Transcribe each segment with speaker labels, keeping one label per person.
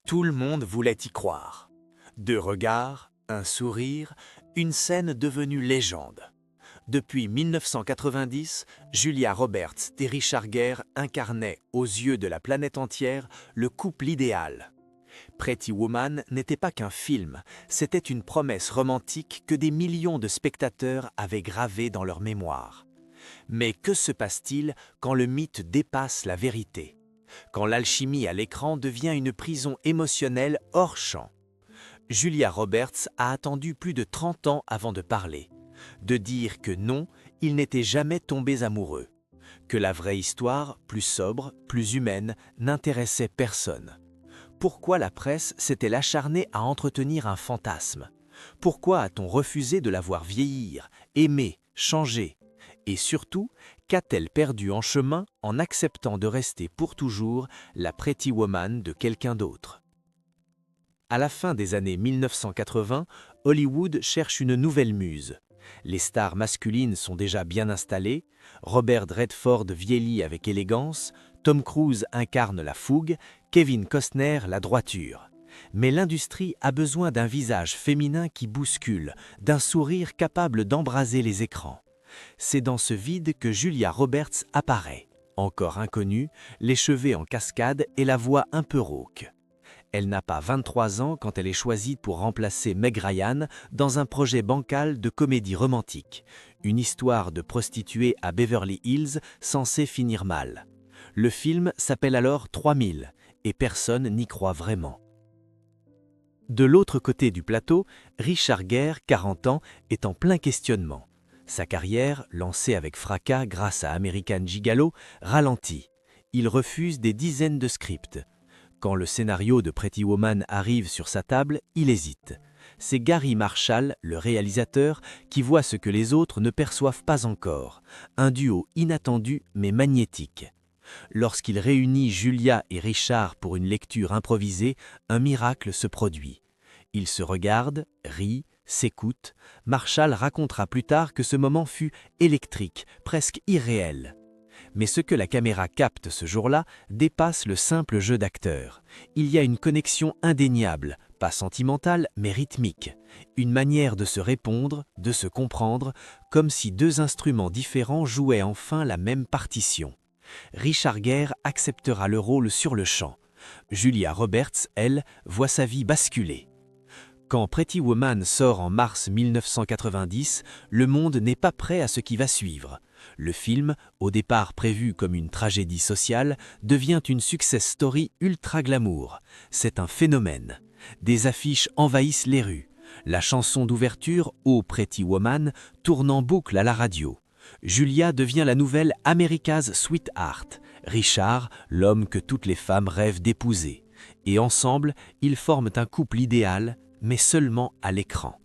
Speaker 1: Tout le monde voulait y croire. Deux regards, un sourire, une scène devenue légende. Depuis 1990, Julia Roberts et Richard Gere incarnaient, aux yeux de la planète entière, le couple idéal. Pretty Woman n'était pas qu'un film, c'était une promesse romantique que des millions de spectateurs avaient gravée dans leur mémoire. Mais que se passe-t-il quand le mythe dépasse la vérité? Quand l'alchimie à l'écran devient une prison émotionnelle hors champ? Julia Roberts a attendu plus de 30 ans avant de parler, de dire que non, ils n'étaient jamais tombés amoureux, que la vraie histoire, plus sobre, plus humaine, n'intéressait personne. Pourquoi la presse s'est-elle acharnée à entretenir un fantasme? Pourquoi a-t-on refusé de la voir vieillir, aimer, changer? Et surtout, qu'a-t-elle perdu en chemin en acceptant de rester pour toujours la Pretty Woman de quelqu'un d'autre? À la fin des années 1980, Hollywood cherche une nouvelle muse. Les stars masculines sont déjà bien installées, Robert Redford vieillit avec élégance, Tom Cruise incarne la fougue, Kevin Costner la droiture. Mais l'industrie a besoin d'un visage féminin qui bouscule, d'un sourire capable d'embraser les écrans. C'est dans ce vide que Julia Roberts apparaît. Encore inconnue, les cheveux en cascade et la voix un peu rauque. Elle n'a pas 23 ans quand elle est choisie pour remplacer Meg Ryan dans un projet bancal de comédie romantique, une histoire de prostituée à Beverly Hills censée finir mal. Le film s'appelle alors 3000 et personne n'y croit vraiment. De l'autre côté du plateau, Richard Gere, 40 ans, est en plein questionnement. Sa carrière, lancée avec fracas grâce à American Gigolo, ralentit. Il refuse des dizaines de scripts. Quand le scénario de Pretty Woman arrive sur sa table, il hésite. C'est Gary Marshall, le réalisateur, qui voit ce que les autres ne perçoivent pas encore. Un duo inattendu mais magnétique. Lorsqu'il réunit Julia et Richard pour une lecture improvisée, un miracle se produit. Ils se regardent, rient, s'écoutent. Marshall racontera plus tard que ce moment fut électrique, presque irréel. Mais ce que la caméra capte ce jour-là dépasse le simple jeu d'acteur. Il y a une connexion indéniable, pas sentimentale mais rythmique. Une manière de se répondre, de se comprendre, comme si deux instruments différents jouaient enfin la même partition. Richard Gere acceptera le rôle sur le champ. Julia Roberts, elle, voit sa vie basculer. Quand Pretty Woman sort en mars 1990, le monde n'est pas prêt à ce qui va suivre. Le film, au départ prévu comme une tragédie sociale, devient une success story ultra glamour. C'est un phénomène. Des affiches envahissent les rues. La chanson d'ouverture, Oh Pretty Woman, tourne en boucle à la radio. Julia devient la nouvelle America's Sweetheart. Richard, l'homme que toutes les femmes rêvent d'épouser. Et ensemble, ils forment un couple idéal, mais seulement à l'écran.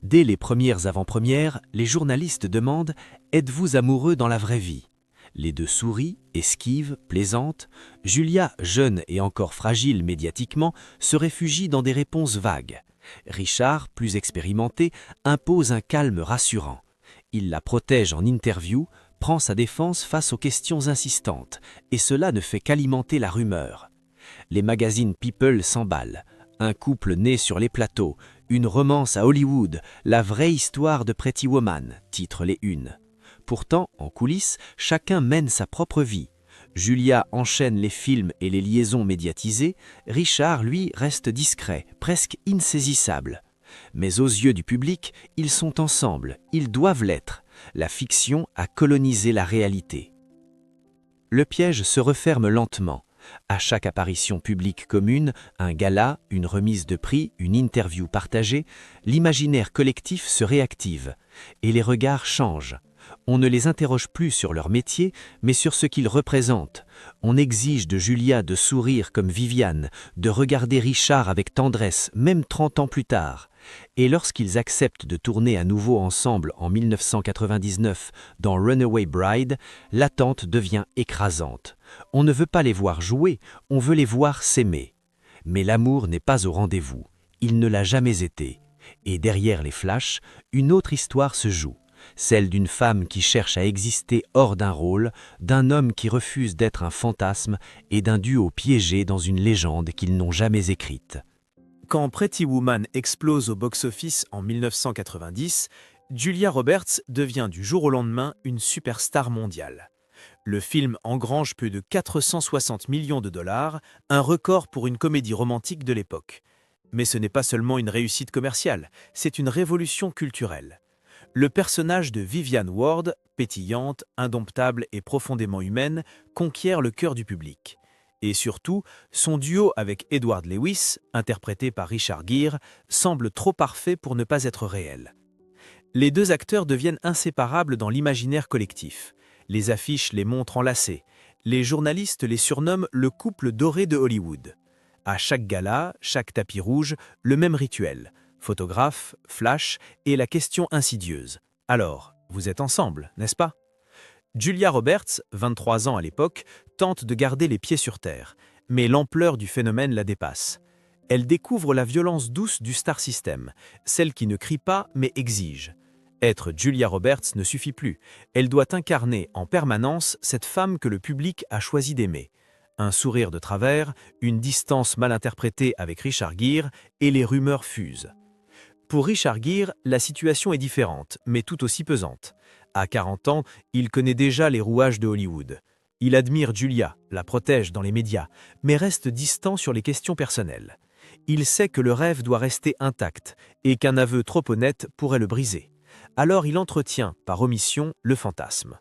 Speaker 1: Dès les premières avant-premières, les journalistes demandent « Êtes-vous amoureux dans la vraie vie ?» Les deux sourient, esquivent, plaisantent. Julia, jeune et encore fragile médiatiquement, se réfugie dans des réponses vagues. Richard, plus expérimenté, impose un calme rassurant. Il la protège en interview, prend sa défense face aux questions insistantes, et cela ne fait qu'alimenter la rumeur. Les magazines People s'emballent. Un couple né sur les plateaux, une romance à Hollywood, la vraie histoire de Pretty Woman, titrent les unes. Pourtant, en coulisses, chacun mène sa propre vie. Julia enchaîne les films et les liaisons médiatisées, Richard, lui, reste discret, presque insaisissable. Mais aux yeux du public, ils sont ensemble, ils doivent l'être. La fiction a colonisé la réalité. Le piège se referme lentement. À chaque apparition publique commune, un gala, une remise de prix, une interview partagée, l'imaginaire collectif se réactive et les regards changent. On ne les interroge plus sur leur métier, mais sur ce qu'ils représentent. On exige de Julia de sourire comme Viviane, de regarder Richard avec tendresse, même 30 ans plus tard. Et lorsqu'ils acceptent de tourner à nouveau ensemble en 1999 dans Runaway Bride, l'attente devient écrasante. On ne veut pas les voir jouer, on veut les voir s'aimer. Mais l'amour n'est pas au rendez-vous. Il ne l'a jamais été. Et derrière les flashs, une autre histoire se joue. celle d'une femme qui cherche à exister hors d'un rôle, d'un homme qui refuse d'être un fantasme et d'un duo piégé dans une légende qu'ils n'ont jamais écrite. Quand Pretty Woman explose au box-office en 1990, Julia Roberts devient du jour au lendemain une superstar mondiale. Le film engrange plus de 460 millions de dollars, un record pour une comédie romantique de l'époque. Mais ce n'est pas seulement une réussite commerciale, c'est une révolution culturelle. Le personnage de Vivian Ward, pétillante, indomptable et profondément humaine, conquiert le cœur du public. Et surtout, son duo avec Edward Lewis, interprété par Richard Gere, semble trop parfait pour ne pas être réel. Les deux acteurs deviennent inséparables dans l'imaginaire collectif. Les affiches les montrent enlacés. Les journalistes les surnomment le couple doré de Hollywood. À chaque gala, chaque tapis rouge, le même rituel. Photographe, flash et la question insidieuse. Alors, vous êtes ensemble, n'est-ce pas? Julia Roberts, 23 ans à l'époque, tente de garder les pieds sur terre, mais l'ampleur du phénomène la dépasse. Elle découvre la violence douce du star system, celle qui ne crie pas mais exige. Être Julia Roberts ne suffit plus, elle doit incarner en permanence cette femme que le public a choisi d'aimer. Un sourire de travers, une distance mal interprétée avec Richard Gere et les rumeurs fusent. Pour Richard Gere, la situation est différente, mais tout aussi pesante. À 40 ans, il connaît déjà les rouages de Hollywood. Il admire Julia, la protège dans les médias, mais reste distant sur les questions personnelles. Il sait que le rêve doit rester intact et qu'un aveu trop honnête pourrait le briser. Alors il entretient, par omission, le fantasme.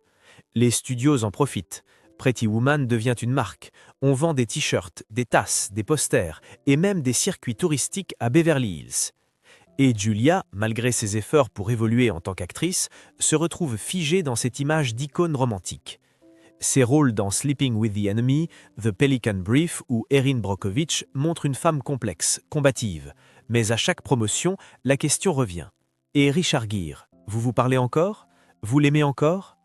Speaker 1: Les studios en profitent. Pretty Woman devient une marque. On vend des t-shirts, des tasses, des posters et même des circuits touristiques à Beverly Hills. Et Julia, malgré ses efforts pour évoluer en tant qu'actrice, se retrouve figée dans cette image d'icône romantique. Ses rôles dans Sleeping with the Enemy, The Pelican Brief ou Erin Brockovich montrent une femme complexe, combative. Mais à chaque promotion, la question revient. Et Richard Gere, vous vous parlez encore? Vous l'aimez encore?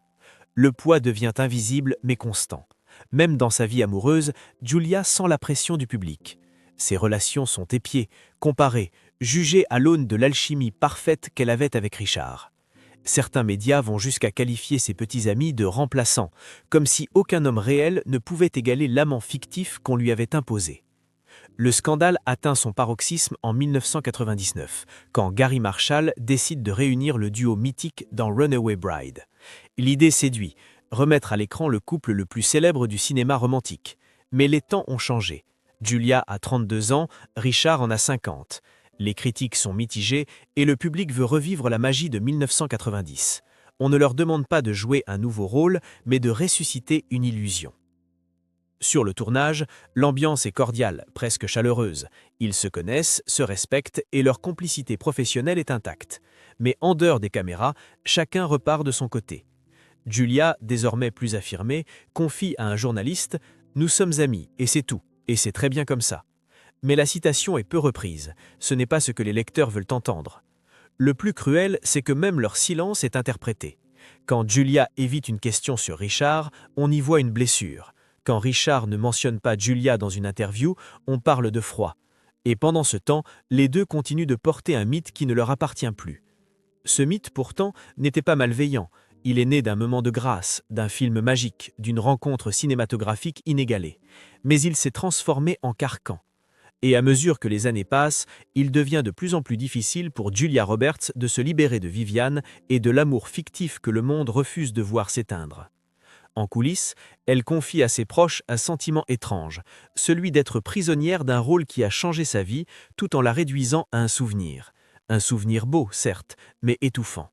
Speaker 1: Le poids devient invisible mais constant. Même dans sa vie amoureuse, Julia sent la pression du public. Ses relations sont épiées, comparées, jugées à l'aune de l'alchimie parfaite qu'elle avait avec Richard. Certains médias vont jusqu'à qualifier ses petits amis de remplaçants, comme si aucun homme réel ne pouvait égaler l'amant fictif qu'on lui avait imposé. Le scandale atteint son paroxysme en 1999, quand Gary Marshall décide de réunir le duo mythique dans Runaway Bride. L'idée séduit, remettre à l'écran le couple le plus célèbre du cinéma romantique. Mais les temps ont changé. Julia a 32 ans, Richard en a 50. Les critiques sont mitigées et le public veut revivre la magie de 1990. On ne leur demande pas de jouer un nouveau rôle, mais de ressusciter une illusion. Sur le tournage, l'ambiance est cordiale, presque chaleureuse. Ils se connaissent, se respectent et leur complicité professionnelle est intacte. Mais en dehors des caméras, chacun repart de son côté. Julia, désormais plus affirmée, confie à un journaliste « Nous sommes amis et c'est tout, et c'est très bien comme ça ». Mais la citation est peu reprise, ce n'est pas ce que les lecteurs veulent entendre. Le plus cruel, c'est que même leur silence est interprété. Quand Julia évite une question sur Richard, on y voit une blessure. Quand Richard ne mentionne pas Julia dans une interview, on parle de froid. Et pendant ce temps, les deux continuent de porter un mythe qui ne leur appartient plus. Ce mythe, pourtant, n'était pas malveillant. Il est né d'un moment de grâce, d'un film magique, d'une rencontre cinématographique inégalée. Mais il s'est transformé en carcan. Et à mesure que les années passent, il devient de plus en plus difficile pour Julia Roberts de se libérer de Vivian et de l'amour fictif que le monde refuse de voir s'éteindre. En coulisses, elle confie à ses proches un sentiment étrange, celui d'être prisonnière d'un rôle qui a changé sa vie tout en la réduisant à un souvenir. Un souvenir beau, certes, mais étouffant.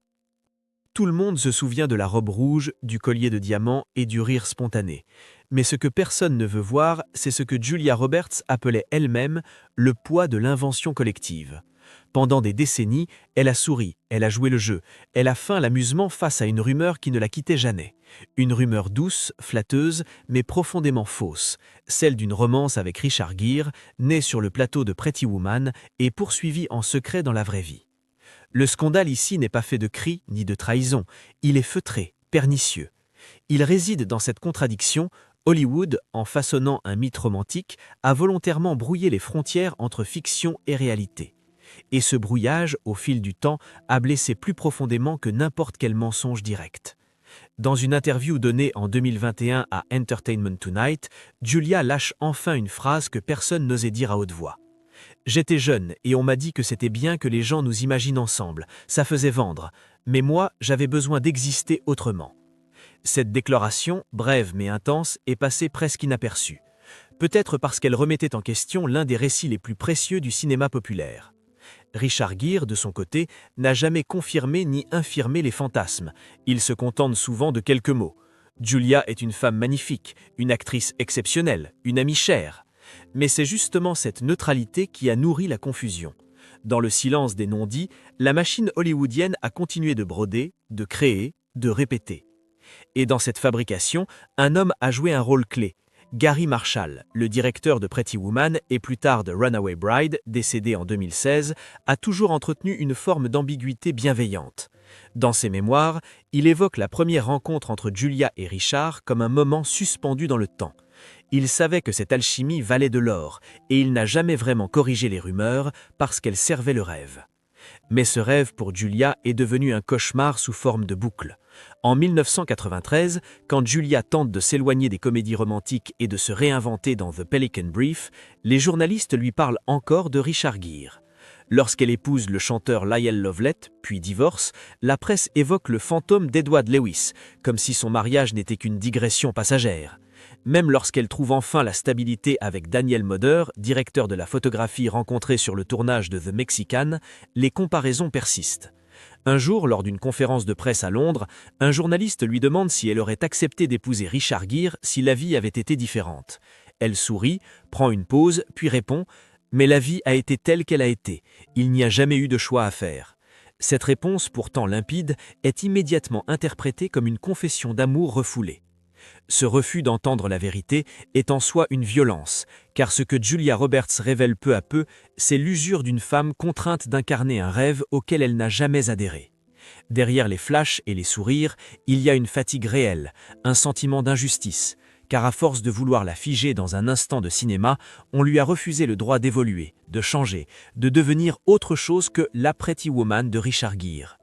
Speaker 1: Tout le monde se souvient de la robe rouge, du collier de diamants et du rire spontané. Mais ce que personne ne veut voir, c'est ce que Julia Roberts appelait elle-même le poids de l'invention collective. Pendant des décennies, elle a souri, elle a joué le jeu, elle a feint l'amusement face à une rumeur qui ne la quittait jamais. Une rumeur douce, flatteuse, mais profondément fausse, celle d'une romance avec Richard Gere, née sur le plateau de Pretty Woman et poursuivie en secret dans la vraie vie. Le scandale ici n'est pas fait de cris ni de trahison, il est feutré, pernicieux. Il réside dans cette contradiction. Hollywood, en façonnant un mythe romantique, a volontairement brouillé les frontières entre fiction et réalité.
Speaker 2: Et ce brouillage, au fil du temps, a blessé plus profondément que n'importe quel mensonge direct. Dans une interview donnée en 2021 à Entertainment Tonight, Julia lâche enfin une phrase que personne n'osait dire à haute voix. « J'étais jeune et on m'a dit que c'était bien que les gens nous imaginent ensemble, ça faisait vendre, mais moi, j'avais besoin d'exister autrement. » Cette déclaration, brève mais intense, est passée presque inaperçue. Peut-être parce qu'elle remettait en question l'un des récits les plus précieux du cinéma populaire. Richard Gere, de son côté, n'a jamais confirmé ni infirmé les fantasmes. Il se contente souvent de quelques mots. Julia est une femme magnifique, une actrice exceptionnelle, une amie chère. Mais c'est justement cette neutralité qui a nourri la confusion. Dans le silence des non-dits, la machine hollywoodienne a continué de broder, de créer, de répéter. Et dans cette fabrication, un homme a joué un rôle clé. Gary Marshall, le directeur de Pretty Woman et plus tard de Runaway Bride, décédé en 2016, a toujours entretenu une forme d'ambiguïté bienveillante. Dans ses mémoires, il évoque la première rencontre entre Julia et Richard comme un moment suspendu dans le temps. Il savait que cette alchimie valait de l'or, et il n'a jamais vraiment corrigé les rumeurs parce qu'elles servaient le rêve. Mais ce rêve pour Julia est devenu un cauchemar sous forme de boucle. En 1993, quand Julia tente de s'éloigner des comédies romantiques et de se réinventer dans The Pelican Brief, les journalistes lui parlent encore de Richard Gere. Lorsqu'elle épouse le chanteur Lyle Lovett, puis divorce, la presse évoque le fantôme d'Edward Lewis, comme si son mariage n'était qu'une digression passagère. Même lorsqu'elle trouve enfin la stabilité avec Daniel Moder, directeur de la photographie rencontré sur le tournage de The Mexican, les comparaisons persistent. Un jour, lors d'une conférence de presse à Londres, un journaliste lui demande si elle aurait accepté d'épouser Richard Gere si la vie avait été différente. Elle sourit, prend une pause, puis répond « Mais la vie a été telle qu'elle a été. Il n'y a jamais eu de choix à faire. » Cette réponse, pourtant limpide, est immédiatement interprétée comme une confession d'amour refoulée. Ce refus d'entendre la vérité est en soi une violence, car ce que Julia Roberts révèle peu à peu, c'est l'usure d'une femme contrainte d'incarner un rêve auquel elle n'a jamais adhéré. Derrière les flashs et les sourires, il y a une fatigue réelle, un sentiment d'injustice, car à force de vouloir la figer dans un instant de cinéma, on lui a refusé le droit d'évoluer, de changer, de devenir autre chose que la Pretty Woman de Richard Gere.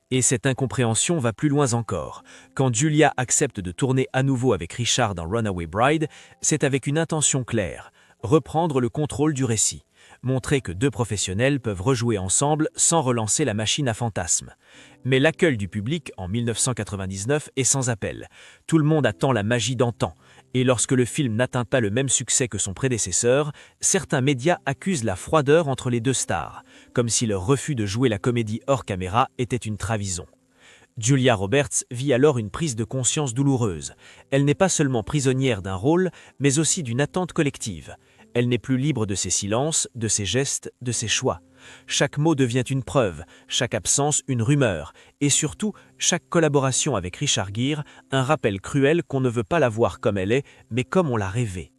Speaker 2: Et cette incompréhension va plus loin encore. Quand Julia accepte de tourner à nouveau avec Richard dans Runaway Bride, c'est avec une intention claire, reprendre le contrôle du récit, montrer que deux professionnels peuvent rejouer ensemble sans relancer la machine à fantasmes. Mais l'accueil du public en 1999 est sans appel. Tout le monde attend la magie d'antan, et lorsque le film n'atteint pas le même succès que son prédécesseur, certains médias accusent la froideur entre les deux stars, comme si leur refus de jouer la comédie hors caméra était une trahison. Julia Roberts vit alors une prise de conscience douloureuse. Elle n'est pas seulement prisonnière d'un rôle, mais aussi d'une attente collective. Elle n'est plus libre de ses silences, de ses gestes, de ses choix. Chaque mot devient une preuve, chaque absence une rumeur, et surtout, chaque collaboration avec Richard Gere, un rappel cruel qu'on ne veut pas la voir comme elle est, mais comme on l'a rêvée.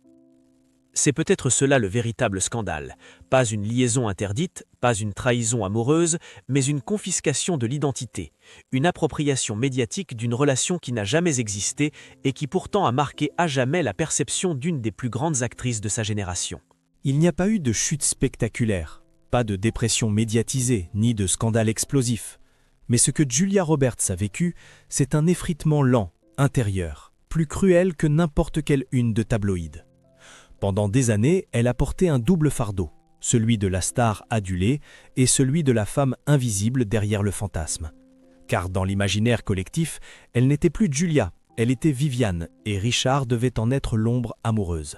Speaker 2: C'est peut-être cela le véritable scandale. Pas une liaison interdite, pas une trahison amoureuse, mais une confiscation de l'identité, une appropriation médiatique d'une relation qui n'a jamais existé et qui pourtant a marqué à jamais la perception d'une des plus grandes actrices de sa génération.
Speaker 3: Il n'y a pas eu de chute spectaculaire, pas de dépression médiatisée, ni de scandale explosif. Mais ce que Julia Roberts a vécu, c'est un effritement lent, intérieur, plus cruel que n'importe quelle une de tabloïd. Pendant des années, elle a porté un double fardeau, celui de la star adulée et celui de la femme invisible derrière le fantasme. Car dans l'imaginaire collectif, elle n'était plus Julia, elle était Viviane, et Richard devait en être l'ombre amoureuse.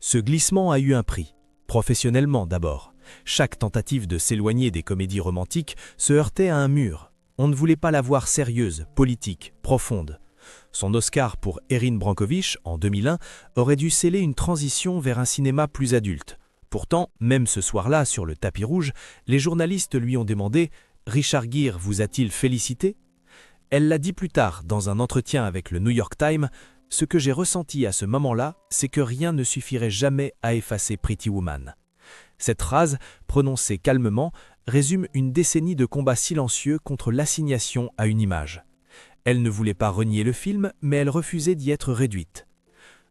Speaker 3: Ce glissement a eu un prix, professionnellement d'abord. Chaque tentative de s'éloigner des comédies romantiques se heurtait à un mur. On ne voulait pas la voir sérieuse, politique, profonde. Son Oscar pour Erin Brockovich, en 2001, aurait dû sceller une transition vers un cinéma plus adulte. Pourtant, même ce soir-là, sur le tapis rouge, les journalistes lui ont demandé « Richard Gere vous a-t-il félicité ?» Elle l'a dit plus tard, dans un entretien avec le New York Times, « Ce que j'ai ressenti à ce moment-là, c'est que rien ne suffirait jamais à effacer Pretty Woman. » Cette phrase, prononcée calmement, résume une décennie de combats silencieux contre l'assignation à une image. Elle ne voulait pas renier le film, mais elle refusait d'y être réduite.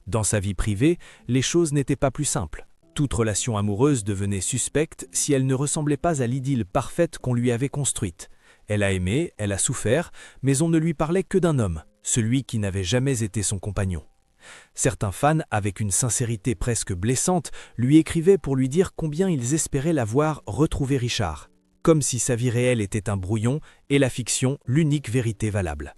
Speaker 3: Dans sa vie privée, les choses n'étaient pas plus simples. Toute relation amoureuse devenait suspecte si elle ne ressemblait pas à l'idylle parfaite qu'on lui avait construite. Elle a aimé, elle a souffert, mais on ne lui parlait que d'un homme, celui qui n'avait jamais été son compagnon. Certains fans, avec une sincérité presque blessante, lui écrivaient pour lui dire combien ils espéraient la voir retrouver Richard, comme si sa vie réelle était un brouillon et la fiction l'unique vérité valable.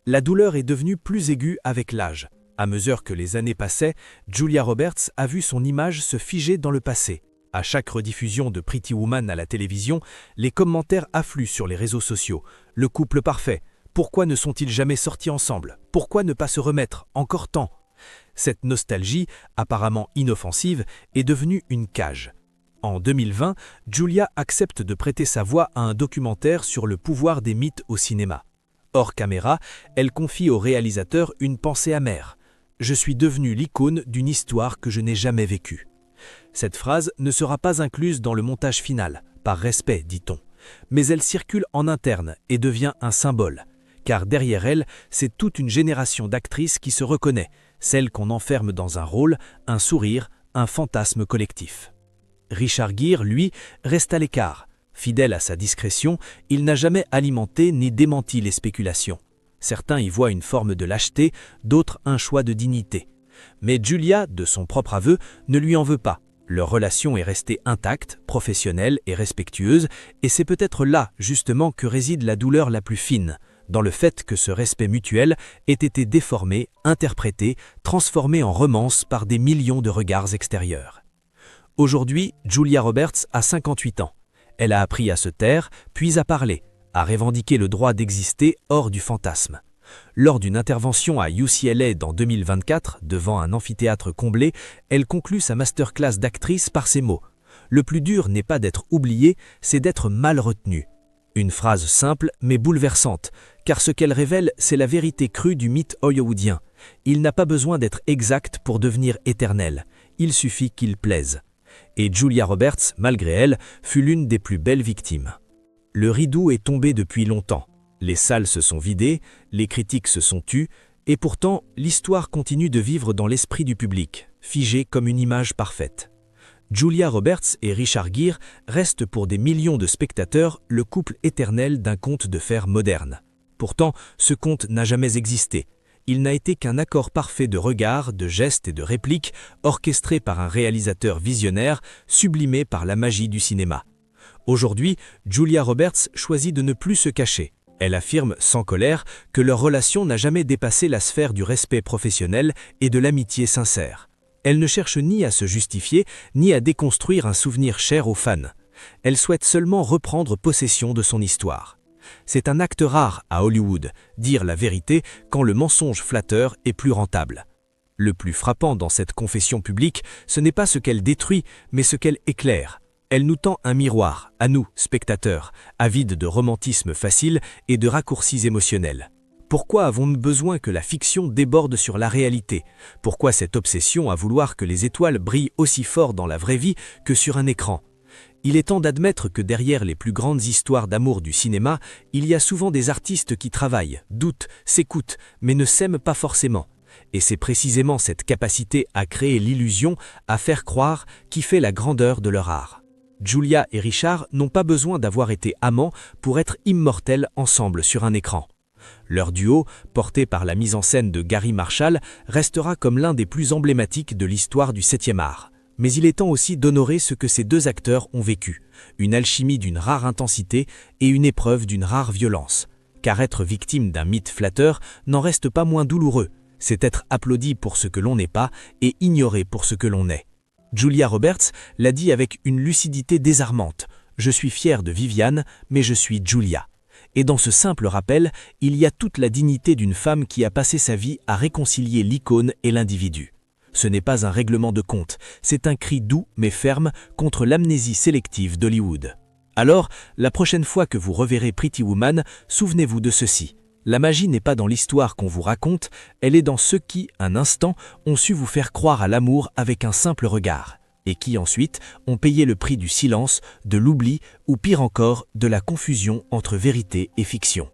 Speaker 3: La douleur est devenue plus aiguë avec l'âge. À mesure que les années passaient, Julia Roberts a vu son image se figer dans le passé. À chaque rediffusion de Pretty Woman à la télévision, les commentaires affluent sur les réseaux sociaux. Le couple parfait. Pourquoi ne sont-ils jamais sortis ensemble? Pourquoi ne pas se remettre? Encore temps. Cette nostalgie, apparemment inoffensive, est devenue une cage. En 2020, Julia accepte de prêter sa voix à un documentaire sur le pouvoir des mythes au cinéma. Hors caméra, elle confie au réalisateur une pensée amère. « Je suis devenue l'icône d'une histoire que je n'ai jamais vécue ». Cette phrase ne sera pas incluse dans le montage final, par respect, dit-on. Mais elle circule en interne et devient un symbole. Car derrière elle, c'est toute une génération d'actrices qui se reconnaît, celle qu'on enferme dans un rôle, un sourire, un fantasme collectif. Richard Gere, lui, reste à l'écart. Fidèle à sa discrétion, il n'a jamais alimenté ni démenti les spéculations. Certains y voient une forme de lâcheté, d'autres un choix de dignité. Mais Julia, de son propre aveu, ne lui en veut pas. Leur relation est restée intacte, professionnelle et respectueuse, et c'est peut-être là, justement, que réside la douleur la plus fine, dans le fait que ce respect mutuel ait été déformé, interprété, transformé en romance par des millions de regards extérieurs. Aujourd'hui, Julia Roberts a 58 ans. Elle a appris à se taire, puis à parler, à revendiquer le droit d'exister hors du fantasme. Lors d'une intervention à UCLA dans 2024, devant un amphithéâtre comblé, elle conclut sa masterclass d'actrice par ces mots. « Le plus dur n'est pas d'être oublié, c'est d'être mal retenu. » Une phrase simple mais bouleversante, car ce qu'elle révèle, c'est la vérité crue du mythe hollywoodien. Il n'a pas besoin d'être exact pour devenir éternel, il suffit qu'il plaise. Et Julia Roberts, malgré elle, fut l'une des plus belles victimes. Le rideau est tombé depuis longtemps. Les salles se sont vidées, les critiques se sont tues, et pourtant, l'histoire continue de vivre dans l'esprit du public, figée comme une image parfaite. Julia Roberts et Richard Gere restent pour des millions de spectateurs le couple éternel d'un conte de fer moderne. Pourtant, ce conte n'a jamais existé. Il n'a été qu'un accord parfait de regards, de gestes et de répliques, orchestré par un réalisateur visionnaire, sublimé par la magie du cinéma. Aujourd'hui, Julia Roberts choisit de ne plus se cacher. Elle affirme, sans colère, que leur relation n'a jamais dépassé la sphère du respect professionnel et de l'amitié sincère. Elle ne cherche ni à se justifier, ni à déconstruire un souvenir cher aux fans. Elle souhaite seulement reprendre possession de son histoire. C'est un acte rare à Hollywood, dire la vérité quand le mensonge flatteur est plus rentable. Le plus frappant dans cette confession publique, ce n'est pas ce qu'elle détruit, mais ce qu'elle éclaire. Elle nous tend un miroir, à nous, spectateurs, avides de romantisme facile et de raccourcis émotionnels. Pourquoi avons-nous besoin que la fiction déborde sur la réalité? Pourquoi cette obsession à vouloir que les étoiles brillent aussi fort dans la vraie vie que sur un écran? Il est temps d'admettre que derrière les plus grandes histoires d'amour du cinéma, il y a souvent des artistes qui travaillent, doutent, s'écoutent, mais ne s'aiment pas forcément. Et c'est précisément cette capacité à créer l'illusion, à faire croire, qui fait la grandeur de leur art. Julia et Richard n'ont pas besoin d'avoir été amants pour être immortels ensemble sur un écran. Leur duo, porté par la mise en scène de Gary Marshall, restera comme l'un des plus emblématiques de l'histoire du 7e art. Mais il est temps aussi d'honorer ce que ces deux acteurs ont vécu, une alchimie d'une rare intensité et une épreuve d'une rare violence. Car être victime d'un mythe flatteur n'en reste pas moins douloureux, c'est être applaudi pour ce que l'on n'est pas et ignoré pour ce que l'on est. Julia Roberts l'a dit avec une lucidité désarmante. « Je suis fière de Viviane, mais je suis Julia ». Et dans ce simple rappel, il y a toute la dignité d'une femme qui a passé sa vie à réconcilier l'icône et l'individu. Ce n'est pas un règlement de compte, c'est un cri doux mais ferme contre l'amnésie sélective d'Hollywood. Alors, la prochaine fois que vous reverrez Pretty Woman, souvenez-vous de ceci. La magie n'est pas dans l'histoire qu'on vous raconte, elle est dans ceux qui, un instant, ont su vous faire croire à l'amour avec un simple regard, et qui ensuite ont payé le prix du silence, de l'oubli ou pire encore, de la confusion entre vérité et fiction.